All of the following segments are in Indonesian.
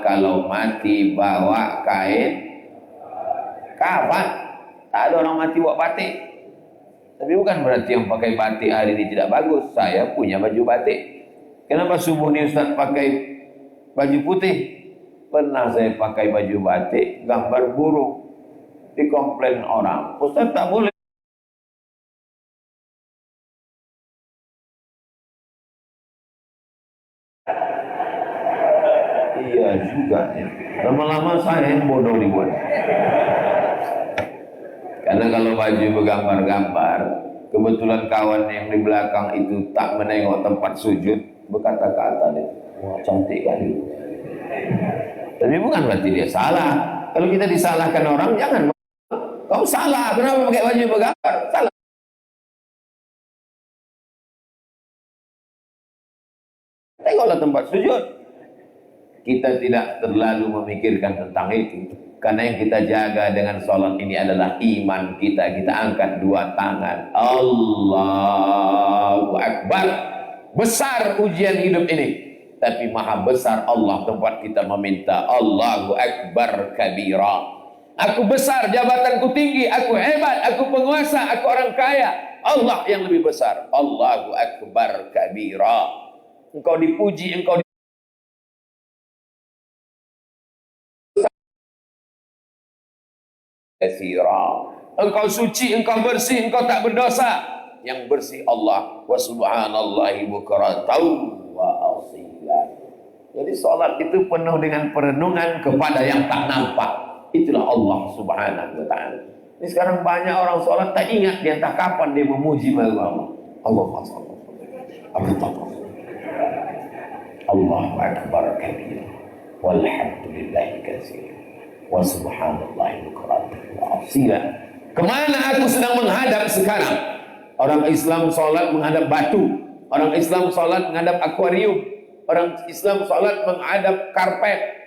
kalau mati bawa kain kafan. Tak ada orang mati bawa batik. Tapi bukan berarti yang pakai batik hari ini tidak bagus. Saya punya baju batik. Kenapa subuh ini Ustaz pakai baju putih? Pernah saya pakai baju batik gambar burung, dikomplain orang, Ustaz tak boleh. Iya juga ya. Lama-lama saya yang bodoh dibuat. Karena kalau baju bergambar-gambar, kebetulan kawan yang di belakang itu tak menengok tempat sujud, berkata-kata dia, wah cantik kali. Tapi bukan berarti dia salah. Kalau kita disalahkan orang, jangan. Kau salah, kenapa pakai baju bergambar? Salah. Tengoklah tempat sujud. Kita tidak terlalu memikirkan tentang itu. Karena yang kita jaga dengan sholat ini adalah iman kita. Kita angkat dua tangan. Allahu Akbar. Besar ujian hidup ini. Tapi maha besar Allah tempat kita meminta. Allahu Akbar kabira. Aku besar, jabatanku tinggi, aku hebat, aku penguasa, aku orang kaya. Allah yang lebih besar. Allahu Akbar kabira. Engkau dipuji, engkau katsira. Engkau suci, engkau bersih, engkau tak berdosa. Yang bersih Allah. Wa subhanallahi bukratan wa asila. Jadi salat itu penuh dengan perenungan kepada yang tak nampak. Itulah Allah subhanahu wa ta'ala. Ini sekarang banyak orang salat tak ingat dia entah kapan dia memuji Allah. Allah Allahu Akbar kabira. Walhamdulillahi katsira. Wa subhanallahi bukratan wa asila. Kemana aku sedang menghadap sekarang? Orang Islam salat menghadap batu. Orang Islam salat menghadap akuarium. Orang Islam salat menghadap karpet.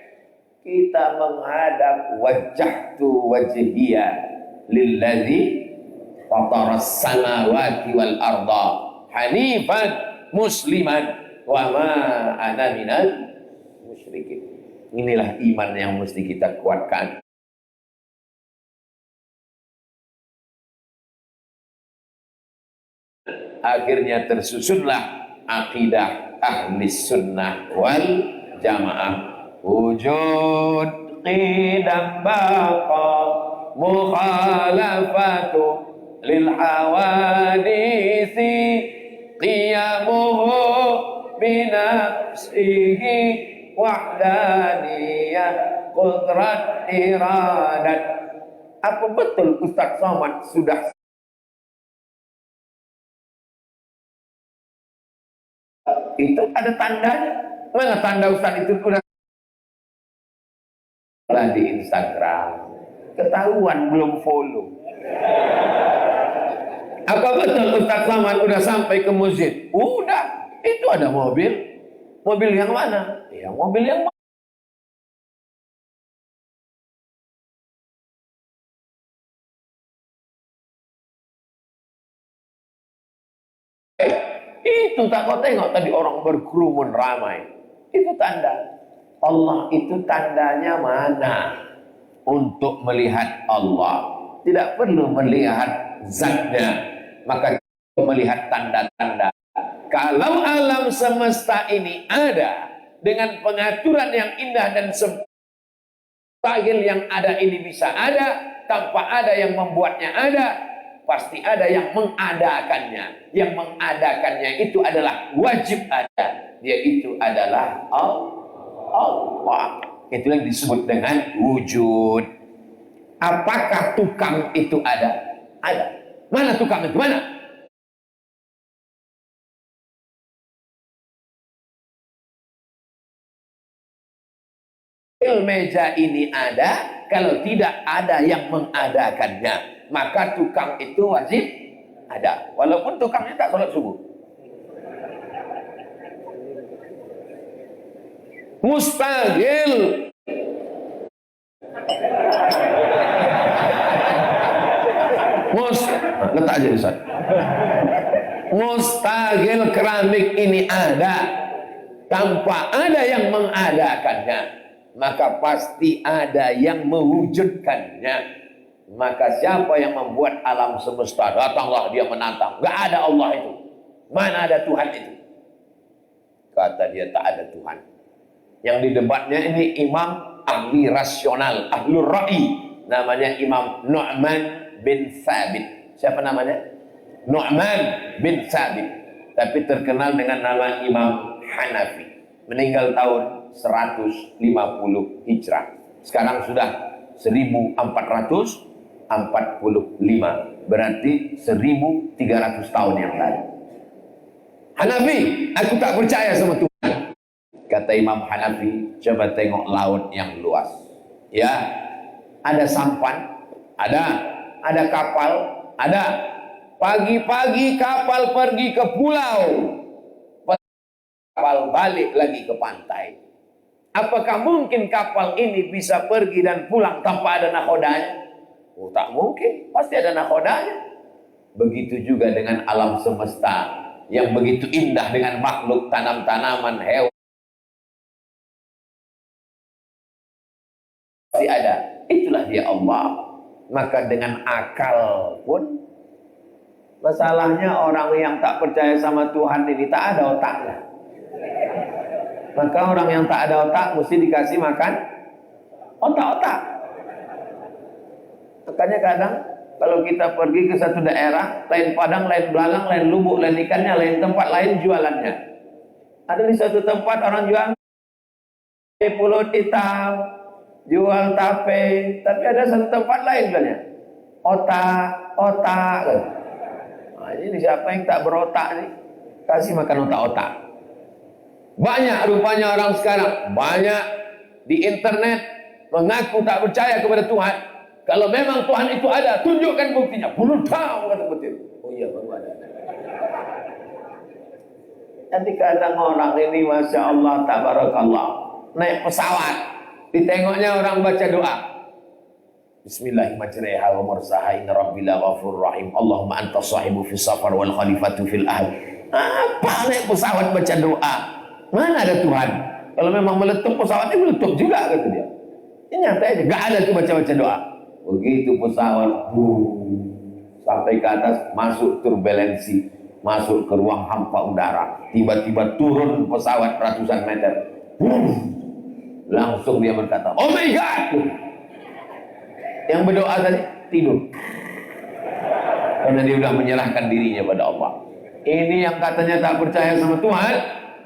Kita menghadap wajjahtu wajhiya lillazi fataras samawati wal arda hanifan musliman wa ma ana minal musyrikin. Inilah iman yang mesti kita kuatkan. Akhirnya tersusunlah akidah ahli sunnah wal jamaah. Wujud qidam baqa mukhalafatu lil hawadisi qiyamuhu binafsihi wahdaniyah qudrat iradat. Apa betul Ustaz Somad sudah itu ada tandanya? Mana tanda Ustaz itu sudah di Instagram? Ketahuan belum follow. Apa betul Ustaz Somad udah sampai ke masjid? Udah, itu ada mobil. Mobil yang mana? Ya mobil yang mana? Itu tak kau tengok tadi orang berkerumun ramai. Itu tanda. Allah itu tandanya mana? Untuk melihat Allah. Tidak perlu melihat zatnya. Maka kita melihat tanda-tanda. Kalau alam semesta ini ada dengan pengaturan yang indah dan mustahil yang ada ini bisa ada, tanpa ada yang membuatnya ada, pasti ada yang mengadakannya. Yang mengadakannya itu adalah wajib ada. Dia itu adalah Allah. Itu yang disebut dengan wujud. Apakah tukang itu ada? Ada. Mana tukang itu? Mana? Meja ini ada, kalau tidak ada yang mengadakannya, maka tukang itu wajib ada. Walaupun tukangnya tak sholat subuh. Mustahil. Letak aja Ustaz. Mustahil keramik ini ada tanpa ada yang mengadakannya. maka pasti ada yang mewujudkannya. Maka siapa yang membuat alam semesta, datanglah dia menantang. Gak ada Allah itu. Mana ada Tuhan itu? Kata dia tak ada Tuhan. Yang didebatnya ini imam ahli rasional, ahlur ra'i. Namanya Imam Nu'man bin Thabit. Siapa namanya? Nu'man bin Thabit. Tapi terkenal dengan nama Imam Hanafi. Meninggal tahun 150 Hijrah. Sekarang sudah 1445. Berarti 1300 tahun yang lalu. Hanafi, aku tak percaya sama Tuhan. Kata Imam Hanafi, coba tengok laut yang luas. Ya, ada sampan, ada kapal, ada. Pagi-pagi kapal pergi ke pulau, kapal balik lagi ke pantai. Apakah mungkin kapal ini bisa pergi dan pulang tanpa ada nakodanya? Oh, tak mungkin, pasti ada nakodanya. Begitu juga dengan alam semesta yang begitu indah dengan makhluk tanam-tanaman, hewan. Pasti ada. Itulah dia Allah. Maka dengan akal pun, masalahnya orang yang tak percaya sama Tuhan ini tak ada otaknya. Maka orang yang tak ada otak mesti dikasih makan otak-otak. Makanya kadang kalau kita pergi ke satu daerah, lain padang, lain belalang, lain lubuk, lain ikannya, lain tempat, lain jualannya. Ada di satu tempat orang jual pulut hitam, jual tape, tapi ada satu tempat lain jualnya otak. Nah, ini siapa yang tak berotak nih? Kasih makan otak-otak. Banyak rupanya orang sekarang, banyak di internet mengaku tak percaya kepada Tuhan. Kalau memang Tuhan itu ada, tunjukkan buktinya. Bunuh tahu, kata petir. Oh iya, baru ada. Nanti kadang orang ini, Masya Allah, tabarakallah, naik pesawat, ditengoknya orang baca doa. Bismillahirrahmanirrahim. Wa mursaha inna rabbil ghafurur rahim. Allahumma anta sahibu fis safar wal khalifatu fil ahl. Apa naik pesawat baca doa? Mana ada Tuhan? Kalau memang meletup pesawatnya meletup juga, kata dia. Ini nyata aja, gak ada tuh baca-baca doa. Begitu pesawat sampai ke atas, masuk turbulensi, masuk ke ruang hampa udara, tiba-tiba turun pesawat ratusan meter. Langsung dia berkata, oh my God! Yang berdoa tadi tidur, karena dia sudah menyerahkan dirinya pada Allah. Ini yang katanya tak percaya sama Tuhan.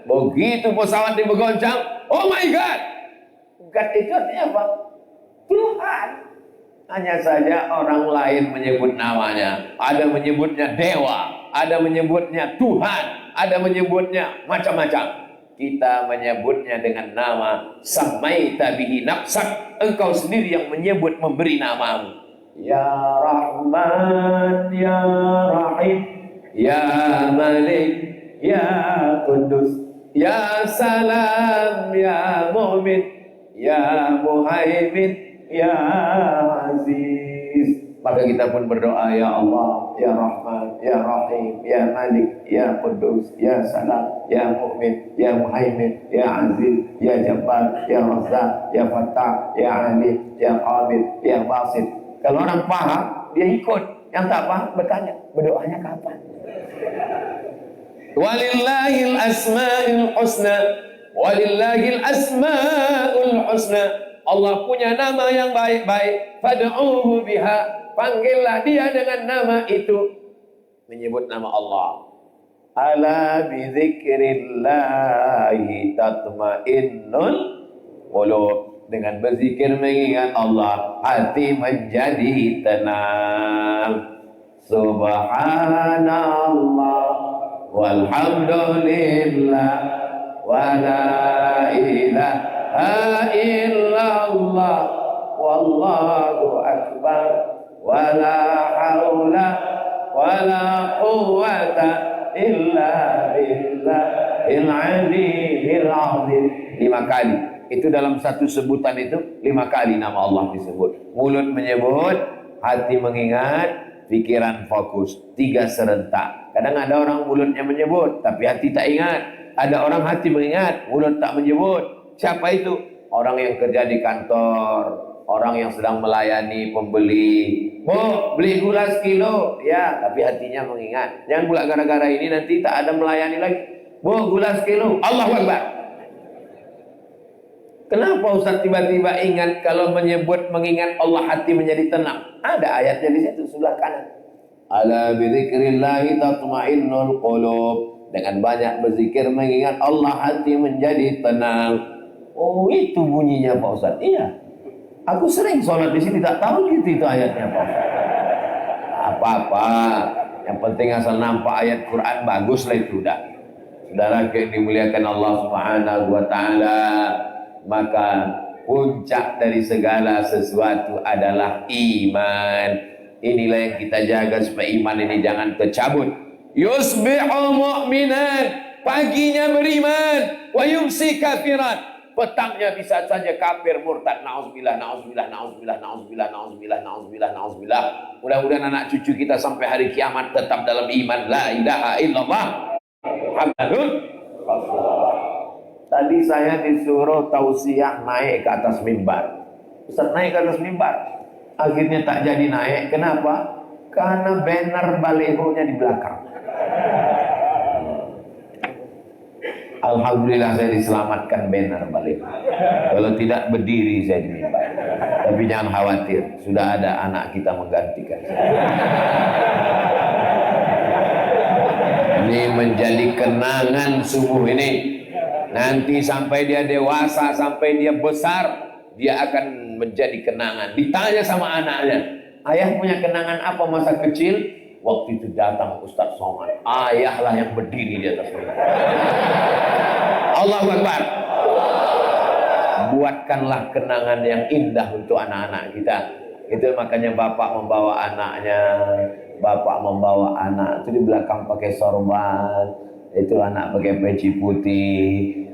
Begitu pesawat dibergoncang, oh my God! God itu artinya apa? Tuhan. Hanya saja orang lain menyebut namanya. Ada menyebutnya dewa, ada menyebutnya Tuhan, ada menyebutnya macam-macam. Kita menyebutnya dengan nama Samaita bihi nafsak. Engkau sendiri yang menyebut, memberi namamu. Ya Rahman, Ya Rahim, Ya Malik, Ya Kudus, Ya Salam, Ya Mu'min, Ya Muhaimin, Ya Aziz. Maka kita pun berdoa, Ya Allah, Ya Rahman, Ya Rahim, Ya Malik, Ya Qudus, Ya Salam, Ya Mu'min, Ya Muhaimin, Ya Aziz, Ya Jabbar, Ya Razzaq, Ya Fattah, Ya Alim, Ya Qabid, Ya Basit. Kalau orang paham, dia ikut. Yang tak paham bertanya, berdoanya kapan? Walillahil asma'ul husna, walillahil asma'ul husna. Allah punya nama yang baik-baik. Fad'uhu biha. Panggillah dia dengan nama itu. Menyebut nama Allah. Ala bizikrillahi tatmainnul qulub. Dengan berzikir mengingat Allah, hati menjadi tenang. Subhanallah walhamdulillah wala ilaha illallah wallahu akbar wala haula wala quwwata illa billahil aliyyil azim. 5 kali. Itu dalam satu sebutan itu 5 kali nama Allah disebut. Mulut menyebut, hati mengingat, pikiran fokus. 3 serentak. Kadang ada orang mulutnya menyebut, tapi hati tak ingat. Ada orang hati mengingat, mulut tak menyebut. Siapa itu? orang yang kerja di kantor, orang yang sedang melayani pembeli. Bu, beli gula sekilo. Ya, tapi hatinya mengingat. Jangan pula gara-gara ini nanti tak ada melayani lagi. Bu, gula sekilo. Allahu Akbar. Kenapa Ustaz tiba-tiba ingat kalau mengingat Allah hati menjadi tenang? Ada ayatnya di situ sebelah kanan. Ala bidzikrillahi tatma'innul qulub. Dengan banyak berzikir mengingat Allah hati menjadi tenang. Oh, itu bunyinya Pak Ustaz. Iya. Aku sering sholat di sini tak tahu gitu itu ayatnya Pak Ustaz. Apa-apa. Yang penting asal nampak ayat Quran bagus lah itu dah. Saudara yang dimuliakan Allah Subhanahu wa taala, maka puncak dari segala sesuatu adalah iman. Inilah yang kita jaga supaya iman ini jangan tercabut. Yusbihu mu'minan, paginya beriman, wa yumsi kafiran. Petangnya bisa saja kafir murtad. Nauzubillah, nauzubillah, nauzubillah, nauzubillah, nauzubillah, nauzubillah, nauzubillah. Mudah-mudahan anak cucu kita sampai hari kiamat tetap dalam iman la ilaha illallah Muhammadun Rasulullah. Tadi saya disuruh tausiah naik ke atas mimbar. Ustaz naik ke atas mimbar. Akhirnya tak jadi naik. Kenapa? Karena banner balihonya di belakang. Alhamdulillah saya diselamatkan banner baliho. Kalau tidak berdiri saya di mimbar. Tapi jangan khawatir, sudah ada anak kita menggantikan saya. Ini menjadi kenangan subuh ini. Nanti sampai dia dewasa, sampai dia besar, dia akan menjadi kenangan. Ditanya sama anaknya, ayah punya kenangan apa masa kecil? Waktu itu datang Ustaz Somad. Ayahlah yang berdiri di atas mimbar. Allahu Akbar. Buatkanlah kenangan yang indah untuk anak-anak kita. Itu makanya bapak membawa anaknya, bapak membawa anak itu di belakang pakai sorban, itu anak pakai peci putih.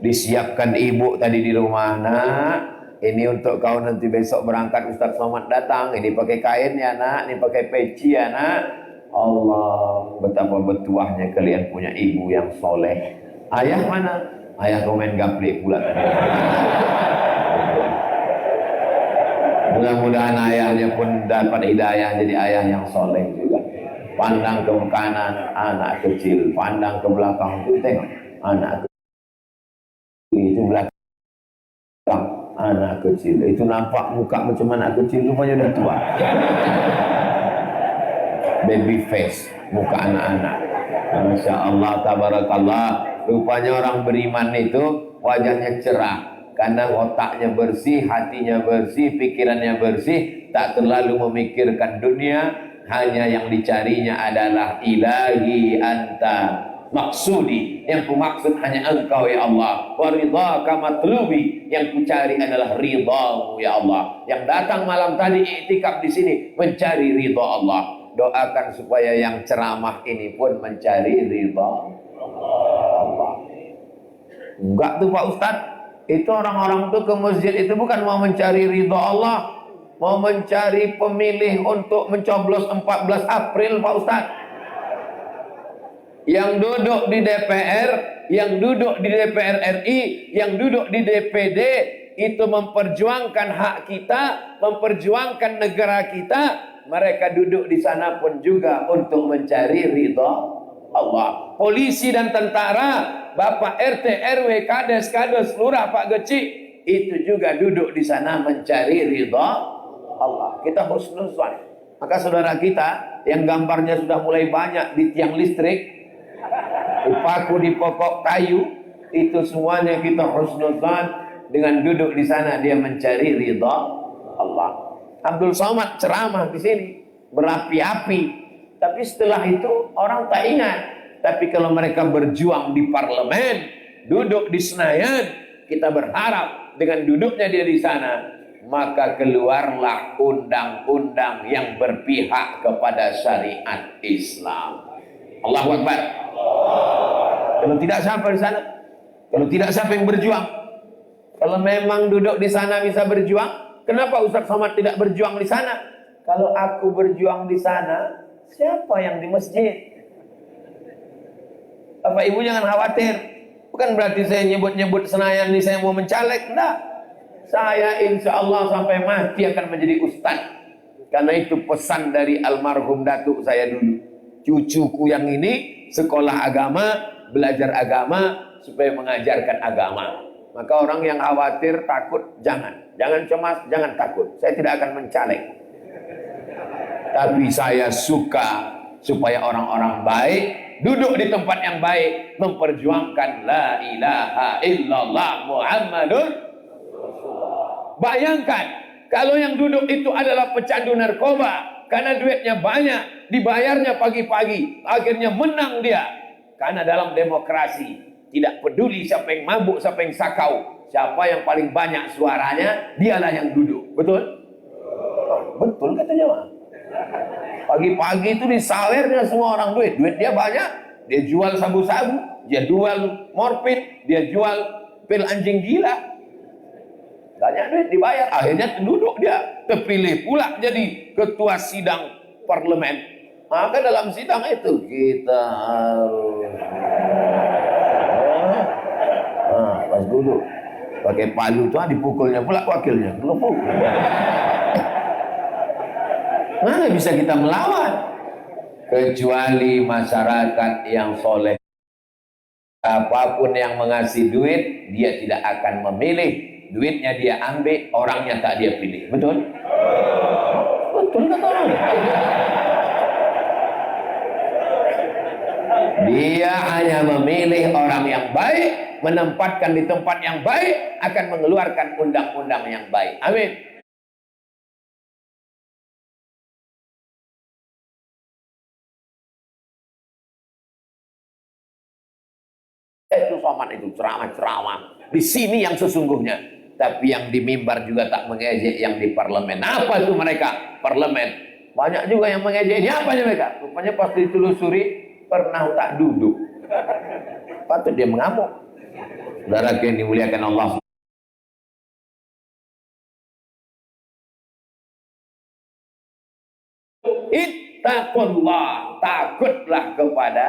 Disiapkan ibu tadi di rumah, nak, ini untuk kau nanti besok berangkat Ustaz Somad datang. Ini pakai kain ya nak, ini pakai peci ya nak. Allah, betapa bertuahnya kalian punya ibu yang soleh. Ayah mana? Ayah kau main gaplek pula. Mudah-mudahan ayahnya pun dapat hidayah jadi ayah yang soleh juga. Pandang ke kanan, anak kecil. Pandang ke belakang, itu tengok. Anak kecil. Itu belakang, anak kecil. Itu nampak muka macam anak kecil, rupanya udah tua. Baby face, muka anak-anak. Masya Allah, tabarakallah. Rupanya orang beriman itu wajahnya cerah. Karena otaknya bersih, hatinya bersih, pikirannya bersih. Tak terlalu memikirkan dunia. Hanya yang dicarinya adalah ilahi anta maksudi. Yang ku maksud hanya engkau ya Allah. Wa ridhaka matlubi. Yang ku cari adalah ridhamu ya Allah. Yang datang malam tadi iktikaf di sini mencari ridha Allah. Doakan supaya yang ceramah ini pun mencari ridha Allah. Enggak tuh Pak Ustaz. Itu orang-orang tuh ke masjid itu bukan mau mencari ridha Allah, mau mencari pemilih untuk mencoblos 14 April Pak Ustaz. Yang duduk di DPR, yang duduk di DPR RI, yang duduk di DPD itu memperjuangkan hak kita, memperjuangkan negara kita. Mereka duduk di sana pun juga untuk mencari ridha Allah. Polisi dan tentara, Bapak RT, RW, Kades, Kades, Lurah, Pak Geci, itu juga duduk di sana mencari ridha Allah. Kita husnuzan. Maka saudara kita yang gambarnya sudah mulai banyak di tiang listrik, dipaku di pokok kayu, itu semuanya kita husnuzan dengan duduk di sana dia mencari ridha Allah. Abdul Somad ceramah di sini berapi-api, tapi setelah itu orang tak ingat. Tapi kalau mereka berjuang di parlemen, duduk di Senayan, kita berharap dengan duduknya dia di sana, maka keluarlah undang-undang yang berpihak kepada syariat Islam. Allahu Akbar. Kalau tidak siapa di sana? Kalau tidak siapa yang berjuang? Kalau memang duduk di sana bisa berjuang, kenapa Ustaz Somad tidak berjuang di sana? Kalau aku berjuang di sana, siapa yang di masjid? Bapak Ibu jangan khawatir. Bukan berarti saya nyebut-nyebut Senayan ini saya mau mencalek. Enggak. Saya insya Allah sampai mati akan menjadi ustaz. Karena itu pesan dari almarhum datuk saya dulu. Cucuku yang ini sekolah agama, belajar agama, supaya mengajarkan agama. Maka orang yang khawatir, takut, jangan cemas, jangan takut. Saya tidak akan mencaleg. Tapi saya suka supaya orang-orang baik duduk di tempat yang baik, memperjuangkan la ilaha illallah Muhammadun. Bayangkan kalau yang duduk itu adalah pecandu narkoba, karena duitnya banyak, dibayarnya pagi-pagi, akhirnya menang dia. Karena dalam demokrasi tidak peduli siapa yang mabuk, siapa yang sakau, siapa yang paling banyak suaranya, dialah yang duduk. Betul? Betul katanya, Pak. Pagi-pagi itu disawernya semua orang duit dia banyak, dia jual sabu-sabu, dia jual morfin, dia jual pil anjing gila. Banyak duit dibayar, akhirnya duduk dia, terpilih pula jadi ketua sidang parlemen. Maka dalam sidang itu kita harus pas duduk pakai palu tuh dipukulnya pula wakilnya. Mana bisa kita melawan? Kecuali masyarakat yang soleh. Apapun yang mengasih duit, dia tidak akan memilih. Duitnya dia ambil, orangnya tak dia pilih. Betul? Betul kata orang. Dia hanya memilih orang yang baik, menempatkan di tempat yang baik, akan mengeluarkan undang-undang yang baik. Amin. Itu Somad itu ceramah-ceramah. Di sini yang sesungguhnya. Tapi yang di mimbar juga tak mengejek yang di parlemen. Apa itu mereka? Parlemen. Banyak juga yang mengejek. Ini apanya mereka? Rupanya pas ditelusuri pernah tak duduk. Patut dia mengamuk. Saudara yang dimuliakan Allah. Ittaqullah, takutlah kepada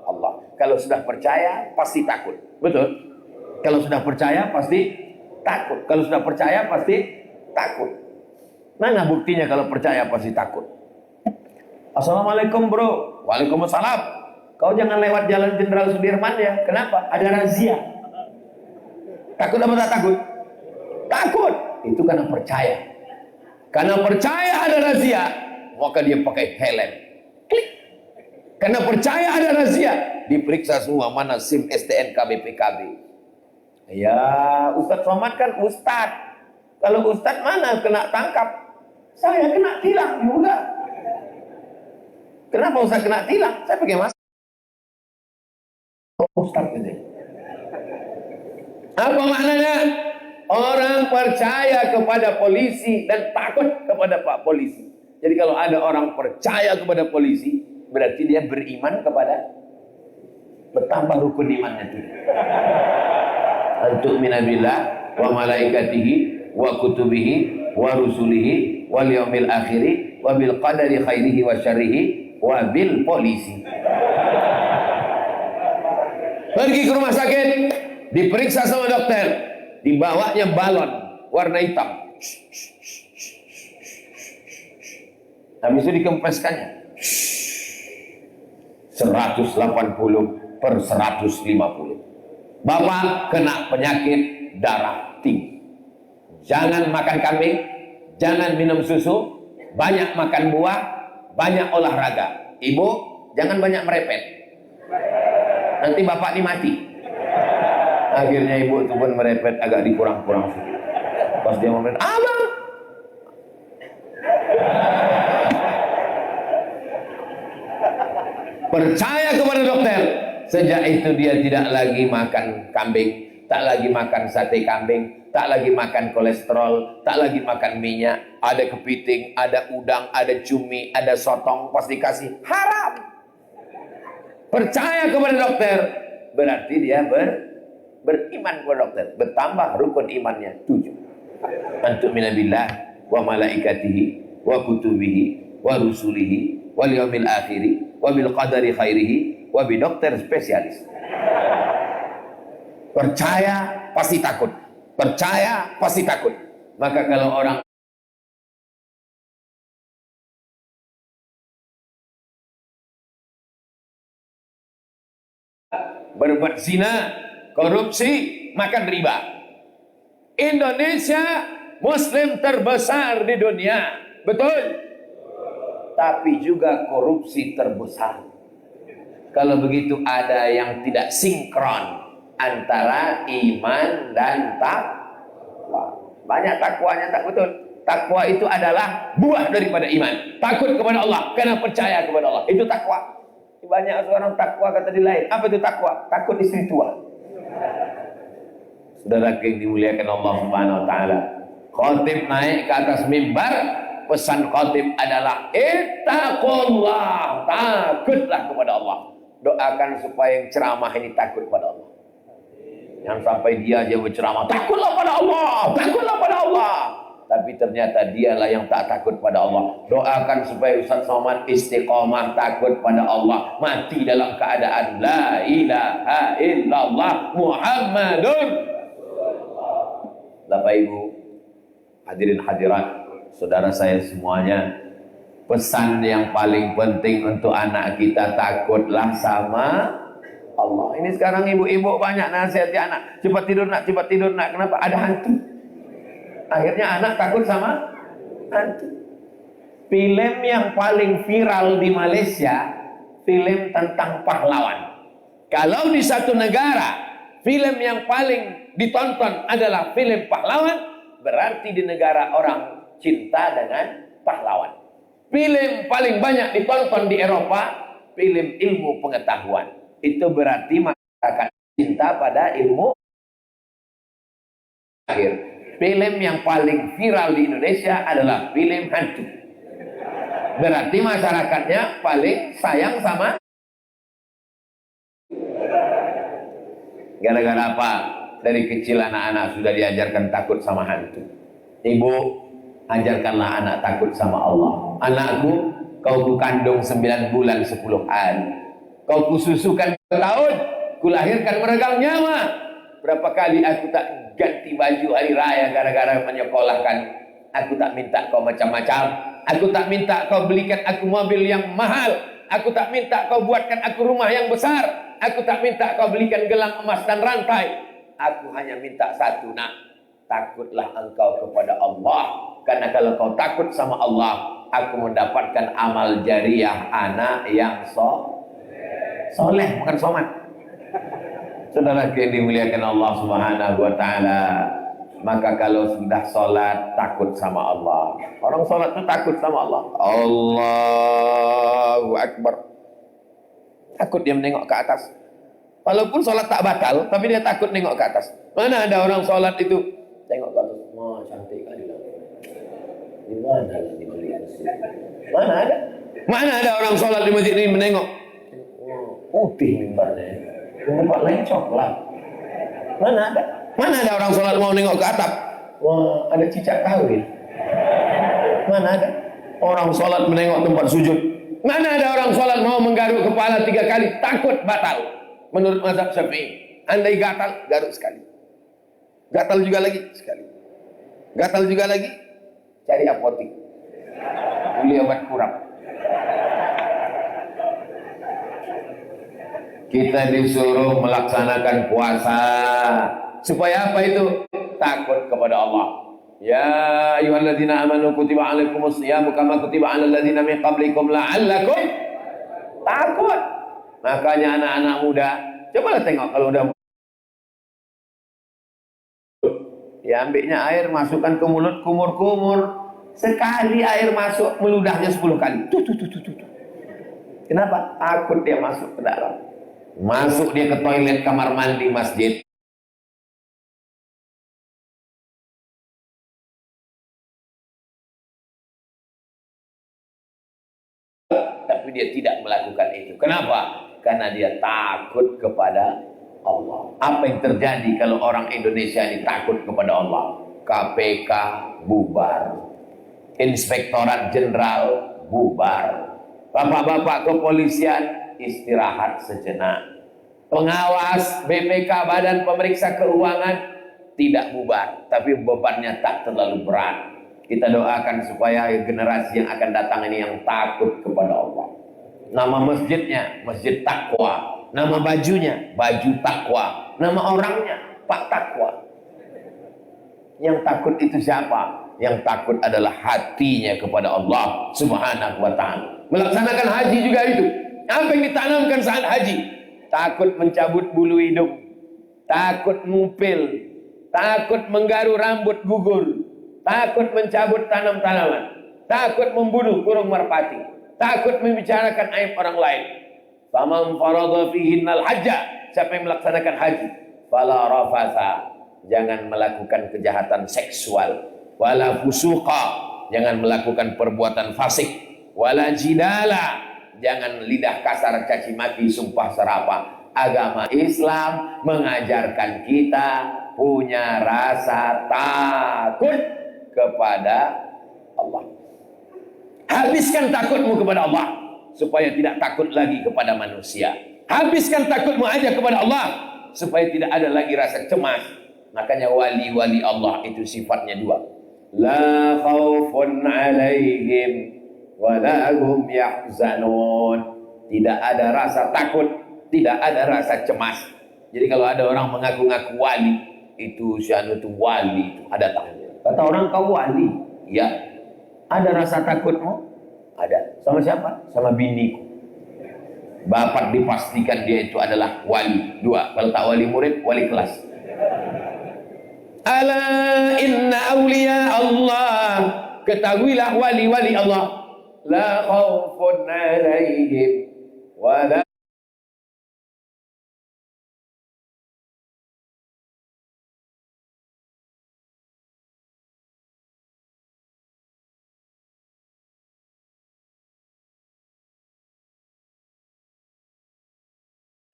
Allah. Kalau sudah percaya pasti takut. Betul? Kalau sudah percaya pasti takut. Kalau sudah percaya pasti takut. Mana buktinya kalau percaya pasti takut? Assalamualaikum bro. Waalaikumsalam. Kau jangan lewat jalan Jenderal Sudirman ya. Kenapa? Ada razia. Takut apa tak takut? Takut. Itu karena percaya. Karena percaya ada razia, maka dia pakai helm. Klik. Karena percaya ada razia, diperiksa semua mana SIM, STNK, BPKB. Ya, Ustadz Somad kan Ustadz. Kalau Ustadz mana kena tangkap? Saya kena tilang juga. Kenapa Ustadz kena tilang? Saya pakai masker. Ustadz ini. Apa maknanya? Orang percaya kepada polisi dan takut kepada Pak Polisi. Jadi kalau ada orang percaya kepada polisi, berarti dia beriman kepada, bertambah rukun imannya itu. Antuk minabillah wa malaikatihi wa kutubihi wa rusulihi wal yaumil akhiri wa bil qadari khairihi wa syarrihi wa bil polisi. Pergi ke rumah sakit, diperiksa sama dokter, dibawanya balon warna hitam. Habis itu dikempeskannya 180/150. Bapak kena penyakit darah tinggi. Jangan makan kambing, jangan minum susu, banyak makan buah, banyak olahraga. Ibu, jangan banyak merepet. Nanti bapak ini mati. Akhirnya ibu itu pun merepet agak dikurang-kurang sedikit. Pas dia mau merepet, abang. Percaya kepada dokter. Sejak itu dia tidak lagi makan kambing, tak lagi makan sate kambing, tak lagi makan kolesterol, tak lagi makan minyak. Ada kepiting, ada udang, ada cumi, ada sotong, pasti kasih. Haram. Percaya kepada dokter, berarti dia beriman kepada dokter. Bertambah rukun imannya 7. Antuk minabillah wa malaikatihi wa kutubihi wa rusulihi wal yaumil akhiri wa bil qadari khairihi wa dokter spesialis. Percaya pasti takut. percaya pasti takut. Maka kalau orang berbuat zina, korupsi, makan riba. Indonesia Muslim terbesar di dunia, betul? Tapi juga korupsi terbesar. Kalau begitu ada yang tidak sinkron antara iman dan takwa. Banyak takwanya tak betul. Takwa itu adalah buah daripada iman. Takut kepada Allah karena percaya kepada Allah. Itu takwa. Banyak orang takwa kata di lain. Apa itu takwa? Takut istri tua. Saudara yang dimuliakan Allah Subhanahu wa taala. Khatib naik ke atas mimbar, pesan khatib adalah ittaqullah, takutlah kepada Allah. Doakan supaya yang ceramah ini takut kepada Allah. Yang sampai dia aja berceramah, takutlah pada Allah, takutlah pada Allah. Tapi ternyata dialah yang tak takut pada Allah. Doakan supaya Ustaz Somad istiqomah takut pada Allah. Mati dalam keadaan la ilaha illallah Muhammadun. Bapak Ibu, hadirin hadirat, saudara saya semuanya, pesan yang paling penting untuk anak kita, takutlah sama Allah. Ini sekarang ibu-ibu banyak nasihati anak, cepat tidur nak, cepat tidur nak. Kenapa? Ada hantu. Akhirnya anak takut sama hantu. Film yang paling viral di Malaysia, film tentang pahlawan. Kalau di satu negara, film yang paling ditonton adalah film pahlawan, berarti di negara orang cinta dengan pahlawan. Film paling banyak ditonton di Eropa, film ilmu pengetahuan. Itu berarti masyarakat cinta pada ilmu akhir. Film yang paling viral di Indonesia adalah film hantu. Berarti masyarakatnya paling sayang sama. Gara-gara apa? Dari kecil anak-anak sudah diajarkan takut sama hantu. Ibu, ajarkanlah anak takut sama Allah. Anakku, kau kukandung 9 bulan 10 hari. Kau kususukan 2 tahun, kulahirkan meregang nyawa. Berapa kali aku tak ganti baju hari raya gara-gara menyekolahkan. Aku tak minta kau macam-macam. Aku tak minta kau belikan aku mobil yang mahal. Aku tak minta kau buatkan aku rumah yang besar. Aku tak minta kau belikan gelang emas dan rantai. Aku hanya minta satu, nak. Takutlah engkau kepada Allah. Karena kalau kau takut sama Allah, aku mendapatkan amal jariah anak yang soleh, bukan somat. Saudara yang dimuliakan Allah Subhanahu wa taala, maka kalau sudah sholat takut sama Allah. Orang sholat itu takut sama Allah. Allahu Akbar. Takut dia menengok ke atas. Walaupun sholat tak batal, tapi dia takut nengok ke atas. Mana ada orang sholat itu tengok ke atas, wah cantik kali lah. Di mana di masjid? Mana ada? Mana ada orang sholat di masjid ini menengok? Putih mimbarnya. Tempat lain coklat. Mana ada? Mana ada orang sholat mau nengok ke atap? Wah, ada cicak kawin. Mana ada? Orang sholat menengok tempat sujud. Mana ada orang sholat mau menggaruk kepala 3 kali, takut batal. Menurut mazhab Syafi'i, andai gatal, garuk sekali. Gatal juga lagi, sekali. Gatal juga lagi, cari apotik. Beli obat kurap. Kita disuruh melaksanakan puasa. Supaya apa itu? Takut kepada Allah. Ya ayyuhalladzina amanu kutiba alaikumus shiyamu kama kutiba alal ladzina min qablikum la'allakum takut. Makanya anak-anak muda, cobalah tengok kalau udah ya ambilnya air, masukkan ke mulut, kumur-kumur. Sekali air masuk, meludahnya 10 kali. Tuh. Kenapa? Takut dia masuk ke dalam. Masuk dia ke toilet kamar mandi masjid. Tapi dia tidak melakukan itu. Kenapa? Karena dia takut kepada Allah. Apa yang terjadi kalau orang Indonesia ini takut kepada Allah? KPK bubar. Inspektorat Jenderal bubar. Bapak-bapak kepolisian istirahat sejenak. Pengawas BPK, Badan Pemeriksa Keuangan, tidak bubar, tapi bebannya tak terlalu berat. Kita doakan supaya generasi yang akan datang ini yang takut kepada Allah. Nama masjidnya Masjid Takwa, nama bajunya baju takwa, nama orangnya Pak Takwa. Yang takut itu siapa? Yang takut adalah hatinya kepada Allah Subhanahu wa ta'ala. Melaksanakan haji juga itu. Apa yang ditanamkan saat haji? Takut mencabut bulu hidung, takut ngupil, takut menggaru rambut gugur, takut mencabut tanam-tanaman, takut membunuh burung merpati, takut membicarakan aib orang lain. Faman farada fihinnal hajja, siapa yang melaksanakan haji, fala rafasa, jangan melakukan kejahatan seksual, wala fusuqa, jangan melakukan perbuatan fasik, wala jidala, jangan lidah kasar, caci maki, sumpah serapah. Agama Islam mengajarkan kita punya rasa takut kepada Allah. Habiskan takutmu kepada Allah supaya tidak takut lagi kepada manusia. Habiskan takutmu aja kepada Allah supaya tidak ada lagi rasa cemas. Makanya wali-wali Allah itu sifatnya dua. La khaufun alaihim wa la hum yahzanun. Tidak ada rasa takut, tidak ada rasa cemas. Jadi kalau ada orang mengaku-ngaku wali, itu sianu itu wali, itu ada tangannya. Kata orang kau wali, ya. Ada rasa takutmu? Ada. Sama siapa? Sama biniku. Bapak dipastikan dia itu adalah wali. Dua. Kalau tak wali murid, wali kelas. Ala inna awliya Allah. Ketahuilah wali-wali Allah. La khawfun alaihim wa la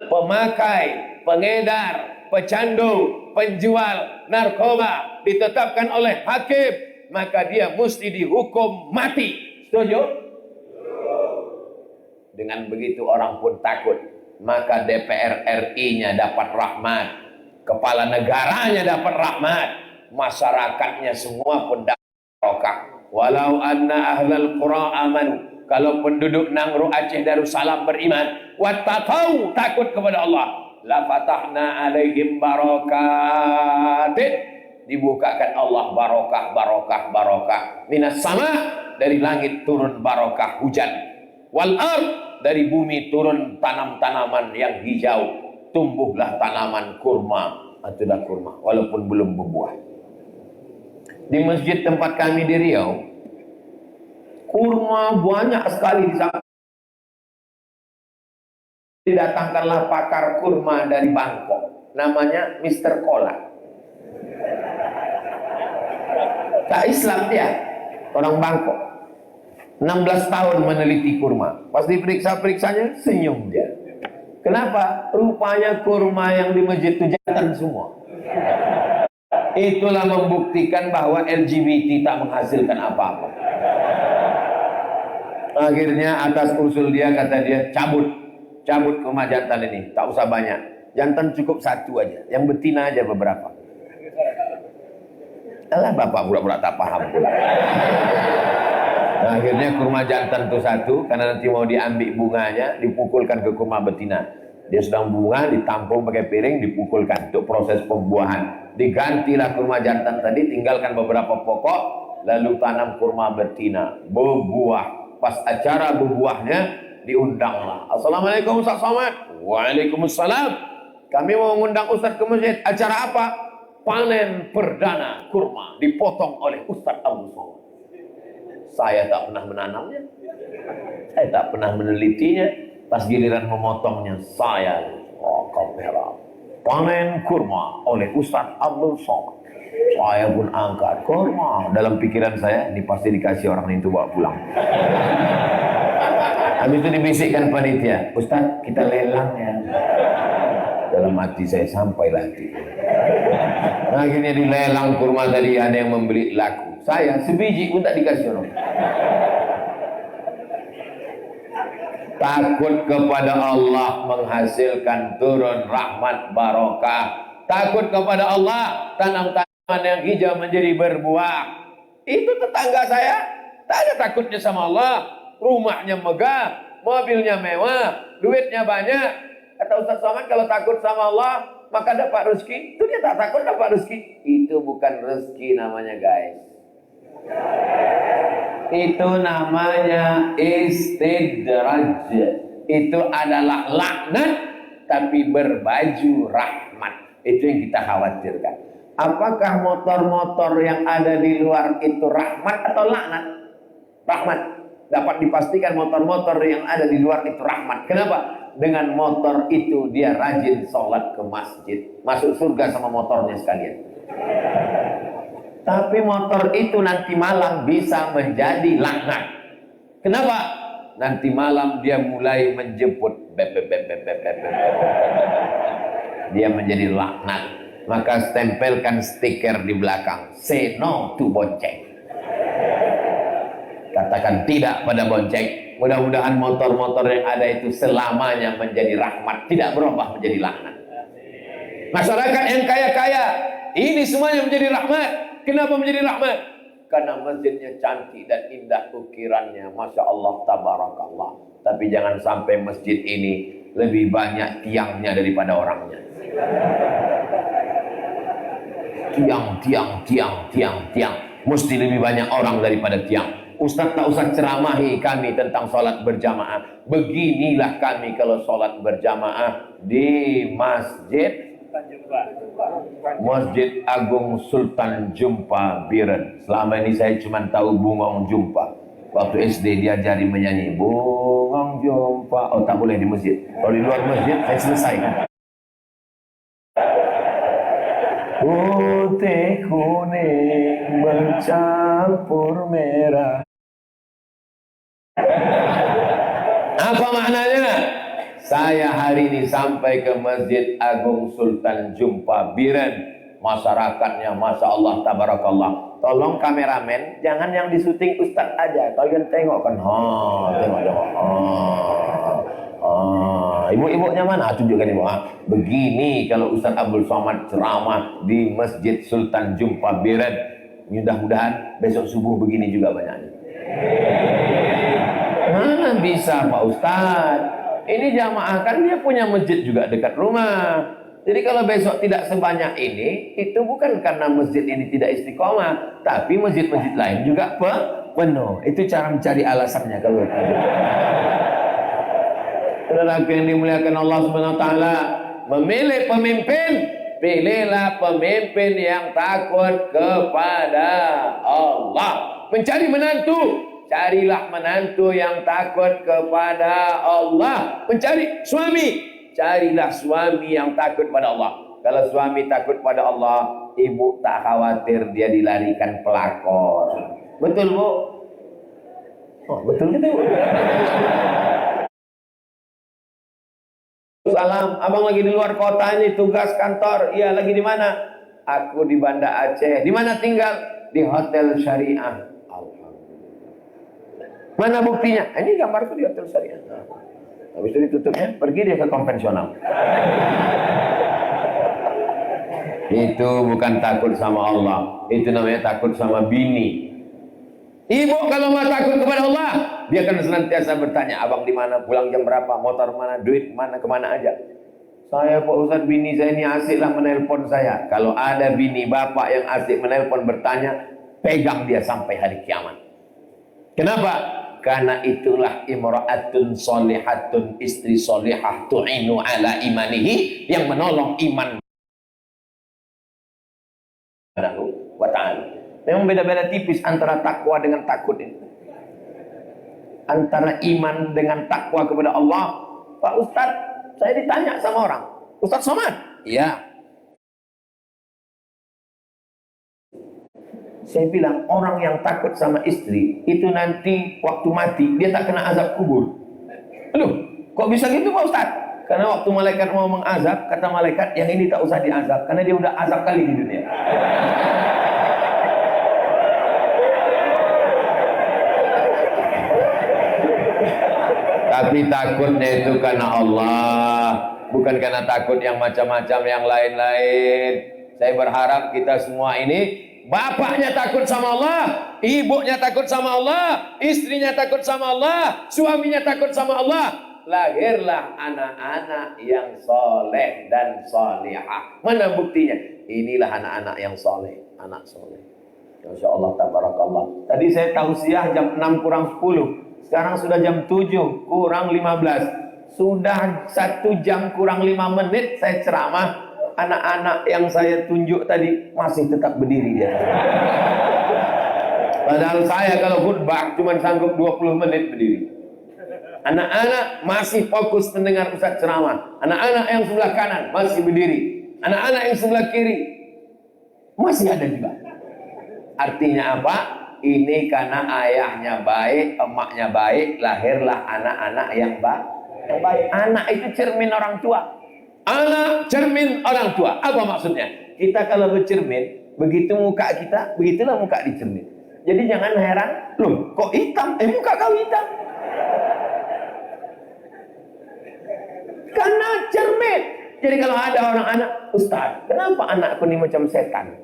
pemakai, pengedar, pecandu, penjual narkoba ditetapkan oleh hakim, maka dia mesti dihukum mati. Setuju? Dengan begitu orang pun takut. Maka DPR RI-nya dapat rahmat, kepala negaranya dapat rahmat, masyarakatnya semua pun dapat barokah. Walau anna ahlal qura amanu, kalau penduduk Nangro Aceh Darussalam beriman, wattaqau, takut kepada Allah, la fatahna alaihim barakatin, dibukakan Allah barokah, barokah, barokah. Minas sama, dari langit turun barokah hujan. Wal ard, dari bumi turun tanam-tanaman yang hijau. Tumbuhlah tanaman kurma, itulah kurma, walaupun belum berbuah. Di masjid tempat kami di Riau, kurma banyak sekali di sana. Didatangkanlah pakar kurma dari Bangkok, namanya Mr. Kola. Tak Islam dia, orang Bangkok. 16 tahun meneliti kurma. Pas diperiksa-periksanya, senyum dia. Kenapa? Rupanya kurma yang di masjid itu jantan semua. Itulah membuktikan bahwa LGBT tak menghasilkan apa-apa. Akhirnya atas usul dia, kata dia, cabut kurma jantan ini, tak usah banyak. Jantan cukup satu aja, yang betina aja beberapa. Alah, bapak pura-pura tak paham pula. Nah, akhirnya kurma jantan itu satu, karena nanti mau diambil bunganya, dipukulkan ke kurma betina. Dia sedang bunga, ditampung pakai piring, dipukulkan untuk proses pembuahan. Digantilah kurma jantan tadi, tinggalkan beberapa pokok, lalu tanam kurma betina, berbuah. Pas acara berbuahnya, diundanglah. Assalamualaikum Ustaz Somad. Waalaikumsalam. Kami mau mengundang Ustaz ke masjid. Acara apa? Panen perdana kurma, dipotong oleh Ustaz Abdul Somad. Saya tak pernah menanamnya, saya tak pernah menelitinya. Pas giliran memotongnya, saya kamera panen kurma oleh Ustaz Abdul Somad. Saya pun angkat kurma. Dalam pikiran saya, ini pasti dikasih orang itu bawa pulang. Habis itu dibisikkan panitia, Ustaz, kita lelang ya. Dalam hati saya, sampailah hati. Nah, akhirnya dilelang kurma tadi, ada yang membeli laku. Saya sebiji pun tak dikasih orang. Takut kepada Allah menghasilkan turun rahmat barokah. takut kepada Allah, tanam tanaman yang hijau menjadi berbuah. Itu tetangga saya, tak ada takutnya sama Allah, rumahnya megah, mobilnya mewah, duitnya banyak. Kata Ustaz Somad, kalau takut sama Allah maka dapat rezeki. Itu dia tak takut dapat rezeki. Itu bukan rezeki namanya, guys. Itu namanya istidraj. Itu adalah laknat tapi berbaju rahmat. Itu yang kita khawatirkan. Apakah motor-motor yang ada di luar itu rahmat atau laknat? Rahmat. Dapat dipastikan motor-motor yang ada di luar itu rahmat. Kenapa? Dengan motor itu dia rajin sholat ke masjid. Masuk surga sama motornya sekalian. Tapi motor itu nanti malam bisa menjadi laknat. Kenapa? Nanti malam dia mulai menjemput. Dia menjadi laknat. Maka stempelkan stiker di belakang. Say no to bonceng. Katakan tidak pada bonceng. Mudah-mudahan motor-motor yang ada itu selamanya menjadi rahmat, tidak berubah menjadi laknat. Masyarakat yang kaya-kaya, ini semuanya menjadi rahmat. Kenapa menjadi rahmat? Karena masjidnya cantik dan indah ukirannya, Masya Allah, tabarakallah. Tapi jangan sampai masjid ini lebih banyak tiangnya daripada orangnya. Tiang. Mesti lebih banyak orang daripada tiang. Ustaz tak usah ceramahi kami tentang sholat berjamaah. Beginilah kami kalau sholat berjamaah di Masjid Agung Sultan Jumpa Biren. Selama ini saya cuma tahu Bungong Jumpa. Waktu SD diajari menyanyi Bungong Jumpa. Oh, tak boleh di masjid. Kalau di luar masjid saya selesaikan. Putih kuning bercampur merah. Apa maknanya? Saya hari ini sampai ke Masjid Agung Sultan Jumpa Biren. Masyarakatnya Masya Allah, tabarakallah. Tolong kameramen, jangan yang disuting Ustadz aja. Kalian tengok kan. Tengok. Ibu-ibunya mana? Tunjukkan ibu. Begini kalau Ustadz Abdul Somad ceramah di Masjid Sultan Jumpa Biren. Mudah-mudahan besok subuh begini juga banyaknya. Mana bisa Pak Ustadz? Ini jamaah kan dia punya masjid juga dekat rumah. Jadi kalau besok tidak sebanyak ini, itu bukan karena masjid ini tidak istiqomah, tapi masjid-masjid lain juga penuh. Itu cara mencari alasannya kalau saudaraku yang dimuliakan Allah Subhanahu wa taala, memilih pemimpin, pilihlah pemimpin yang takut kepada Allah. Mencari menantu, carilah menantu yang takut kepada Allah. Mencari suami, carilah suami yang takut pada Allah. Kalau suami takut pada Allah, ibu tak khawatir dia dilarikan pelakor. Betul, Bu? Oh, betul gitu, Bu. Salam, abang lagi di luar kota ini tugas kantor. Iya, lagi di mana? Aku di Banda Aceh. Di mana tinggal? Di Hotel Syariah. Alhamdulillah. Mana buktinya? Ini gambarku di Hotel Syariah. Habis itu ditutupnya, pergi dia ke konvensional. Itu bukan takut sama Allah, itu namanya takut sama bini. Ibu kalau mau takut kepada Allah, dia akan senantiasa bertanya, abang di mana, pulang jam berapa, motor mana, duit mana, kemana aja. Saya Pak Ustaz, bini saya ini asiklah menelpon saya. Kalau ada bini bapak yang asik menelpon bertanya, pegang dia sampai hari kiamat. Kenapa? Karena itulah imra'atun solihatun, istri solihah tu'inu ala imanihi, yang menolong iman wa ta'ala. Memang beda-beda tipis antara takwa dengan takut ini. Antara iman dengan takwa kepada Allah. Pak Ustadz, saya ditanya sama orang, Ustadz Somad? Iya. Saya bilang, orang yang takut sama istri, itu nanti waktu mati, dia tak kena azab kubur. Aduh, kok bisa gitu Pak Ustadz? Karena waktu malaikat mau mengazab, kata malaikat, yang ini tak usah diazab, karena dia udah azab kali di dunia. Tapi takutnya itu karena Allah. Bukan karena takut yang macam-macam yang lain-lain. Saya berharap kita semua ini, bapaknya takut sama Allah, ibunya takut sama Allah, istrinya takut sama Allah, suaminya takut sama Allah. Lahirlah anak-anak yang soleh dan solehah. Mana buktinya? Inilah anak-anak yang soleh, anak soleh. Masya Allah, tabarakallah. Tadi saya tausiah jam 6 kurang 10. Sekarang sudah jam 7 kurang 15. Sudah 1 jam kurang 5 menit saya ceramah. Anak-anak yang saya tunjuk tadi masih tetap berdiri dia. Padahal saya kalau khutbah cuma sanggup 20 menit berdiri. Anak-anak masih fokus mendengar ustaz ceramah. Anak-anak yang sebelah kanan masih berdiri. Anak-anak yang sebelah kiri masih ada juga. Artinya apa? Ini karena ayahnya baik, emaknya baik, lahirlah anak-anak yang baik. Anak itu cermin orang tua. Anak cermin orang tua. Apa maksudnya? Kita kalau bercermin, begitu muka kita, begitulah muka di cermin. Jadi jangan heran, loh kok hitam? Muka kau hitam. Karena cermin. Jadi kalau ada orang anak, Ustaz, kenapa anakku ini macam setan?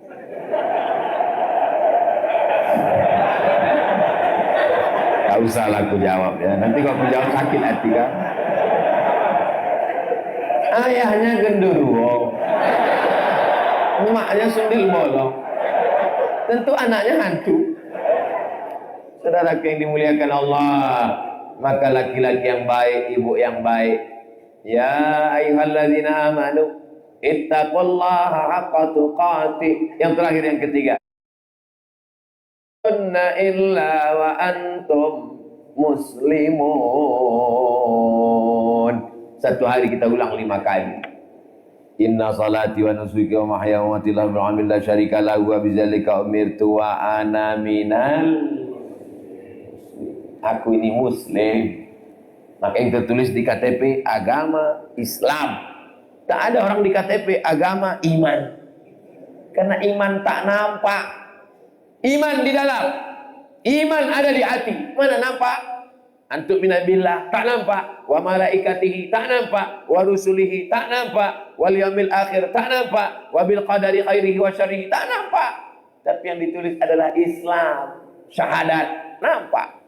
Tak usahlah aku jawab ya. Nanti kalau aku jawab sakit hati kan. Ayahnya genderuwo, emaknya sundil bolong. Tentu anaknya hantu. Saudara yang dimuliakan Allah, maka laki-laki yang baik, ibu yang baik. Ya ayyuhalladzina amanu ittaqullaha haqqa tuqatih. Yang terakhir, yang ketiga. Inna illa wa antum muslimun. Satu hari kita ulang 5 kali. Inna salati wa nusuki wa mahya wa mamati lillahi rabbil alamin la syarika lahu wa bidzalika umirtu wa ana minal. Aku ini muslim. Maka yang tertulis di KTP agama Islam. Tak ada orang di KTP agama iman. Karena iman tak nampak. Iman di dalam. Iman ada di hati. Mana nampak? Antuk minabillah tak nampak, wa malaikatihi tak nampak, wa rusulihi tak nampak, wal yaumil akhir tak nampak, wa bil qadari khairihi wa syarrihi tak nampak. Tapi yang ditulis adalah Islam, syahadat, nampak.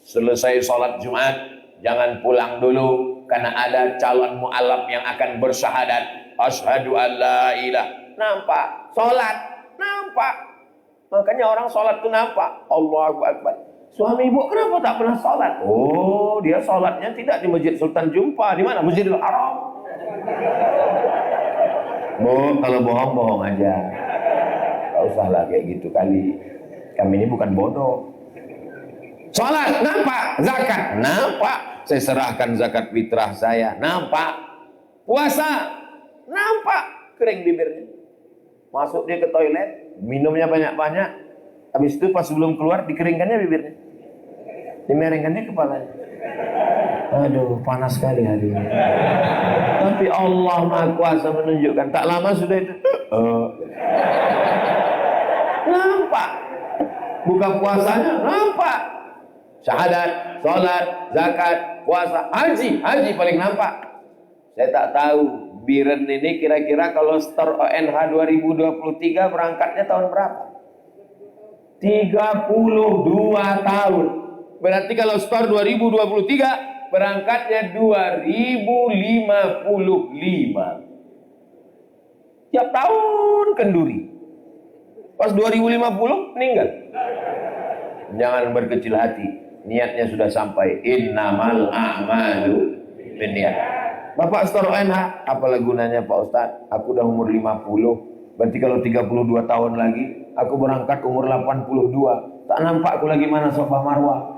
Selesai salat Jumat, jangan pulang dulu karena ada calon mualaf yang akan bersyahadat, asyhadu alla ilaha. Nampak, salat, nampak. Makanya orang salat itu nampak, Allahu Akbar. Suami ibu kenapa tak pernah sholat? Oh, dia sholatnya tidak di Masjid Sultan Jumpa. Di mana? Masjidil Haram. Kalau bohong aja. Gak usahlah kayak gitu kali. Kami ini bukan bodoh. Sholat, nampak. Zakat, nampak. Saya serahkan zakat fitrah saya. Nampak. Puasa, nampak. Kering bibirnya. Masuk dia ke toilet, minumnya banyak-banyak. Habis itu pas sebelum keluar dikeringkannya bibirnya, dimerengkannya kepalanya. Aduh, panas sekali hari ini. Tapi Allah Maha Kuasa menunjukkan. Tak lama sudah itu. Nampak. Buka puasanya, nampak. Syahadat, sholat, zakat, puasa, haji paling nampak. Saya tak tahu Biren ini kira-kira kalau store ONH 2023 berangkatnya tahun berapa? 32 tahun. Berarti kalau store 2023 berangkatnya 2055. Tiap tahun kenduri. Pas 2050 meninggal. Jangan berkecil hati. Niatnya sudah sampai. Innamal a'malu binniyat. Bapak store ONH, apalah gunanya Pak Ustadz? Aku udah umur 50. Berarti kalau 32 tahun lagi aku berangkat umur 82. Tak nampak aku lagi mana Safa Marwah.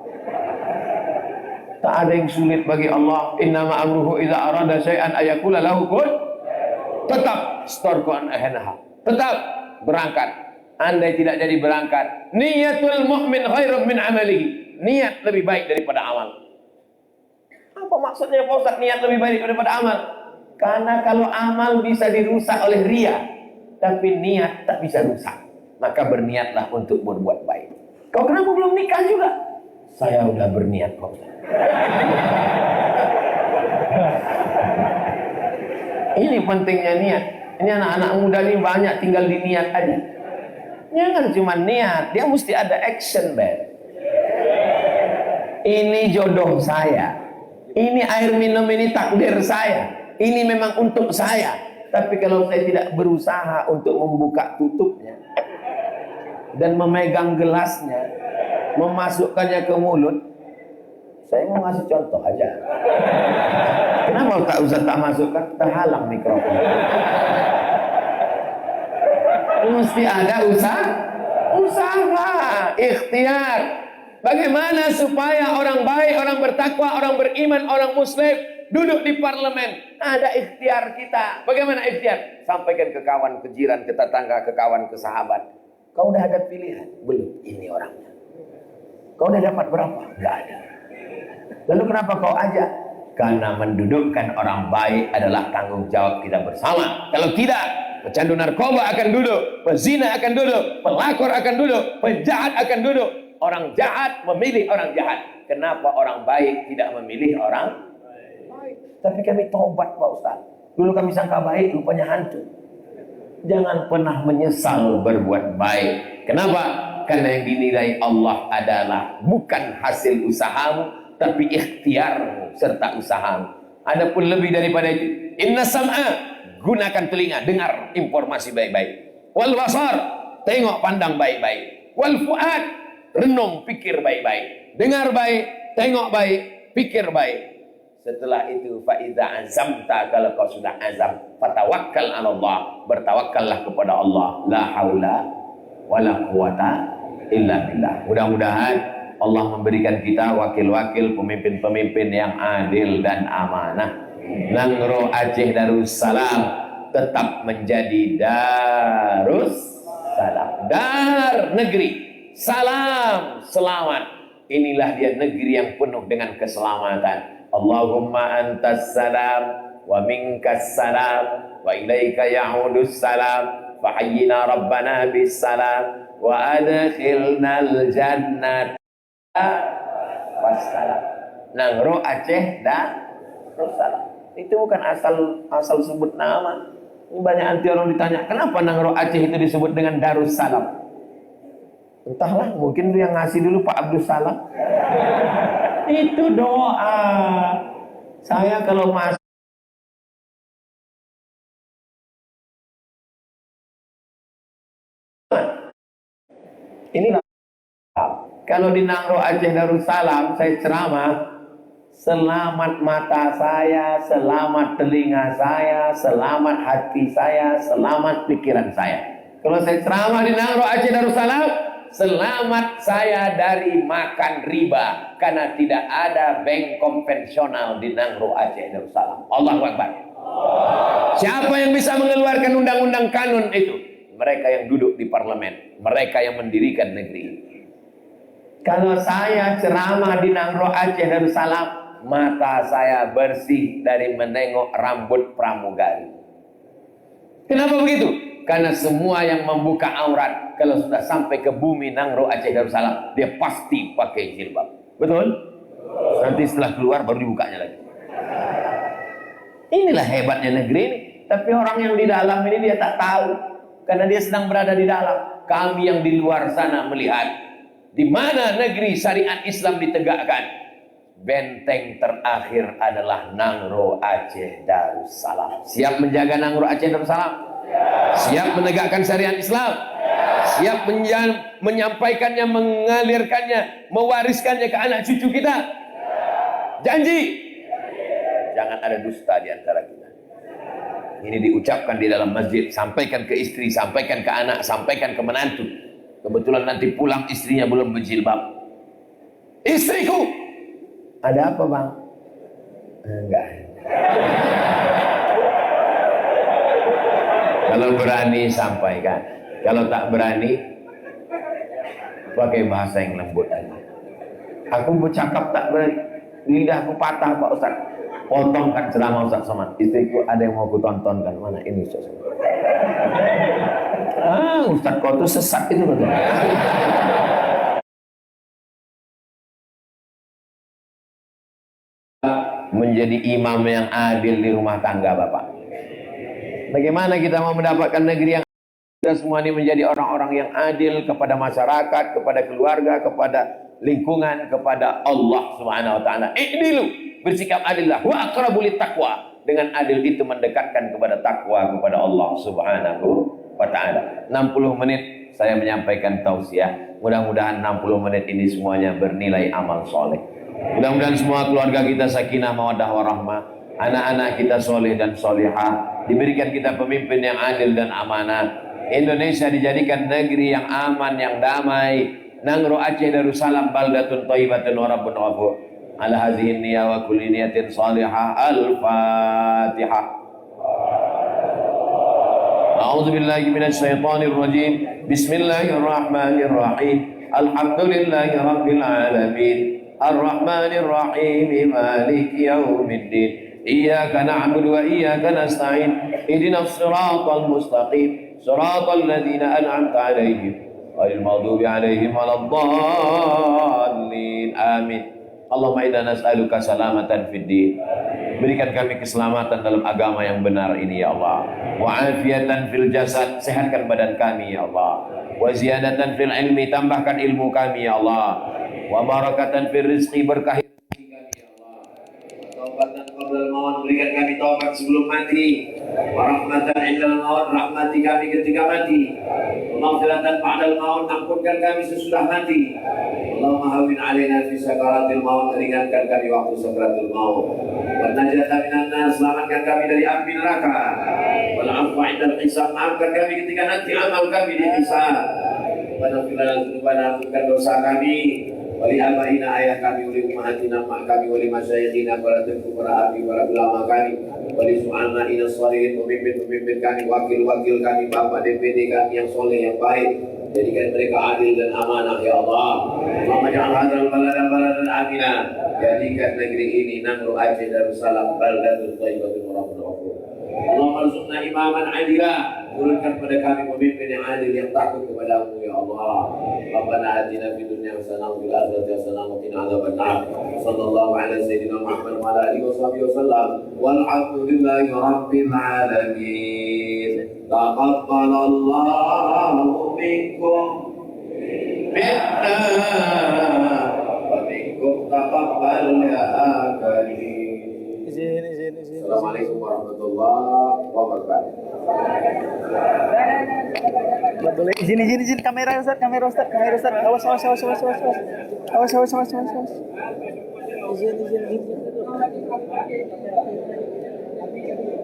Tak ada yang sulit bagi Allah. Innama amruhu idza arada syai'an ayaqula lahu kun. Tetap store ONH. Tetap berangkat. Andai tidak jadi berangkat, niyatul mu'min khairun min amalihi. Niat lebih baik daripada amal. Apa maksudnya Pak Ustaz niat lebih baik daripada amal? Karena kalau amal bisa dirusak oleh riya, tapi niat tak bisa rusak. Maka berniatlah untuk berbuat baik. Kau kenapa belum nikah juga? Saya udah berniat Pak Ustaz. Ini pentingnya niat. Ini anak-anak muda ini banyak tinggal di niat aja. Jangan cuma niat, dia mesti ada action, Ben. Ini jodoh saya. Ini air minum, ini takdir saya. Ini memang untuk saya. Tapi kalau saya tidak berusaha untuk membuka tutupnya dan memegang gelasnya, memasukkannya ke mulut, saya mau ngasih contoh aja. Kenapa tak usah tak masukkan, terhalang mikrofon. Mesti ada usaha, ikhtiar. Bagaimana supaya orang baik, orang bertakwa, orang beriman, orang muslim duduk di parlemen? Ada ikhtiar kita. Bagaimana ikhtiar? Sampaikan ke kawan, ke jiran, ke tetangga, ke kawan, ke sahabat. Kau udah ada pilihan? Belum. Ini orangnya. Kau udah dapat berapa? Enggak ada. Lalu kenapa kau ajak? Karena mendudukkan orang baik adalah tanggung jawab kita bersama. Kalau tidak, pecandu narkoba akan duduk, pezina akan duduk, pelakor akan duduk, penjahat akan duduk. Orang jahat memilih orang jahat. Kenapa orang baik tidak memilih orang baik? Tapi kami tobat, Pak Ustaz. Dulu kami sangka baik, rupanya hantu. Jangan pernah menyesal berbuat baik. Kenapa? Karena yang dinilai Allah adalah bukan hasil usahamu, tapi ikhtiarmu serta usahamu. Adapun lebih daripada itu, inna sam'a, gunakan telinga, dengar informasi baik-baik. Wal basar, tengok pandang baik-baik. Wal fuad, renung pikir baik-baik. Dengar baik, tengok baik, pikir baik. Setelah itu, fa idza azamta, kalau kau sudah azam, fatawakkal 'ala Allah, bertawakkallah kepada Allah. La haula wala quwata illa billah. Mudah-mudahan Allah memberikan kita wakil-wakil pemimpin-pemimpin yang adil dan amanah. Nangro Aceh Darussalam tetap menjadi Darussalam, dar negeri, salam selamat. Inilah dia negeri yang penuh dengan keselamatan. Allahumma antas salam wa minkas salam wa ilaika ya'udus salam fa hayyina rabbana bis salam wa adkhilnal jannah wassalam. Nangro Aceh Darussalam. Itu bukan asal sebut nama. Ini banyak anti orang ditanya, kenapa Nangro Aceh itu disebut dengan Darussalam? Entahlah, mungkin itu yang ngasih dulu Pak Abdus Salam. Itu doa. Saya kalau masuk inilah. Kalau di Nangro Aceh Darussalam saya ceramah, selamat mata saya, selamat telinga saya, selamat hati saya, selamat pikiran saya. Kalau saya ceramah di Nangro Aceh Darussalam, selamat saya dari makan riba, karena tidak ada bank konvensional di Nangro Aceh Darussalam. Allahu Akbar. Siapa yang bisa mengeluarkan undang-undang kanun itu? Mereka yang duduk di parlemen, mereka yang mendirikan negeri ini. Kalau saya ceramah di Nangro Aceh Darussalam, mata saya bersih dari menengok rambut pramugari. Kenapa begitu? Karena semua yang membuka aurat, kalau sudah sampai ke bumi Nangro Aceh Darussalam, dia pasti pakai jilbab. Betul? Nanti setelah keluar baru dibukanya lagi. Inilah hebatnya negeri ini. Tapi orang yang di dalam ini dia tak tahu, karena dia sedang berada di dalam. Kami yang di luar sana melihat di mana negeri syariat Islam ditegakkan. Benteng terakhir adalah Nangro Aceh Darussalam. Siap menjaga Nangro Aceh Darussalam? Siap menegakkan syariat Islam? Siap menyampaikannya, mengalirkannya, mewariskannya ke anak cucu kita? Janji? Jangan ada dusta di antara kita. Ini diucapkan di dalam masjid, sampaikan ke istri, sampaikan ke anak, sampaikan ke menantu. Kebetulan nanti pulang istrinya belum berjilbab. Istriku, ada apa bang? Enggak. Kalau berani sampaikan, kalau tak berani pakai bahasa yang lembut aja. Aku bercakap tak berani, lidahku patah Pak Ustaz. Potongkan ceramah Ustaz Somad. Istriku, ada yang mau aku tontonkan. Mana ini Ustaz? Ustaz kau tuh sesat itu betul. Menjadi imam yang adil di rumah tangga Bapak. Bagaimana kita mau mendapatkan negeri yang kita semua ini menjadi orang-orang yang adil kepada masyarakat, kepada keluarga, kepada lingkungan, kepada Allah Subhanahu wa taala. I'dilu, bersikap adillah, wa aqrabu littaqwa. Dengan adil itu mendekatkan kepada takwa kepada Allah Subhanahu wa taala. 60 menit saya menyampaikan tausiah. Mudah-mudahan 60 menit ini semuanya bernilai amal soleh. Mudah-mudahan semua keluarga kita sakinah mawaddah warahmah. Anak-anak kita soleh dan solihah. Diberikan kita pemimpin yang adil dan amanah. Indonesia dijadikan negeri yang aman, yang damai. Nangro Aceh Darussalam baldatun thayyibatun wa rabbun ghafur. Ala hadhihi niyya wa kulli niyatin salihah. Al-Fatihah. A'udzu billahi minasy syaithanir rajim. Bismillahirrahmanirrahim. Alhamdulillahi rabbil alamin. Ar-Rahmanir Rahim. Maliki yaumiddin. Iyyaka na'budu wa iyyaka nasta'in. Ihdinas siratal mustaqim. Siratal ladzina an'amta 'alaihim ghairil maghdubi 'alaihim waladdallin. Amin. Allahumma inna nas'aluka salamatan fid din. Berikan kami keselamatan dalam agama yang benar ini ya Allah. Wa afiatan fil jasad, sehatkan badan kami ya Allah. Wa ziyadatan fil ilmi, tambahkan ilmu kami ya Allah. Wa barakatan fil rizqi, berkah taubatan qabla al-maut, berikan kami taubat sebelum mati. Wa rahmatan indal maut, rahmati kami ketika mati. Wa maghfiratan ba'dal maut, ampunkan kami sesudah mati. Allahumma hawwin 'alaina fi sakaratil maut, ringankan kami waktu sakaratul maut. Wa najatan minan nar, selamatkan kami dari api neraka. Wal 'afwa 'indal hisab, maafkan kami ketika nanti amal kami dihisab. Wa naghfir lana dosa kami. Wali abaina, ayah kami, wali ummahatina, mak kami, wali masyayikhina, para tentu, para abi, para ulama kami, wali su'alnaina sholihin, pemimpin-pemimpin kami, wakil-wakil kami, bapak DPD kami yang soleh, yang baik. Jadikan mereka adil dan amanah ya Allah. Allahumma ja'al hadzal balada baladan amina. Jadikan negeri ini Nangro Aceh Darussalam baldatun thayyibatun wa rabbun ghafur. Allahumma arzuqna imaman adila. Turunkan pada kami pemimpin yang adil, yang takut kepadamu ya Allah. Rabbana atina fid dunya hasanah wa fil akhirati hasanah wa qina adzabannar. Sallallahu ala sayyidina Muhammad wa ala alihi washabihi wasallam. Walhamdulillahi rabbil alamin. Taqabbalallahu minkum minna wa minkum taqabbal ya karim. Izin. Assalamualaikum warahmatullahi wabarakatuh. Boleh izin kamera Ustaz. Awas. Izin.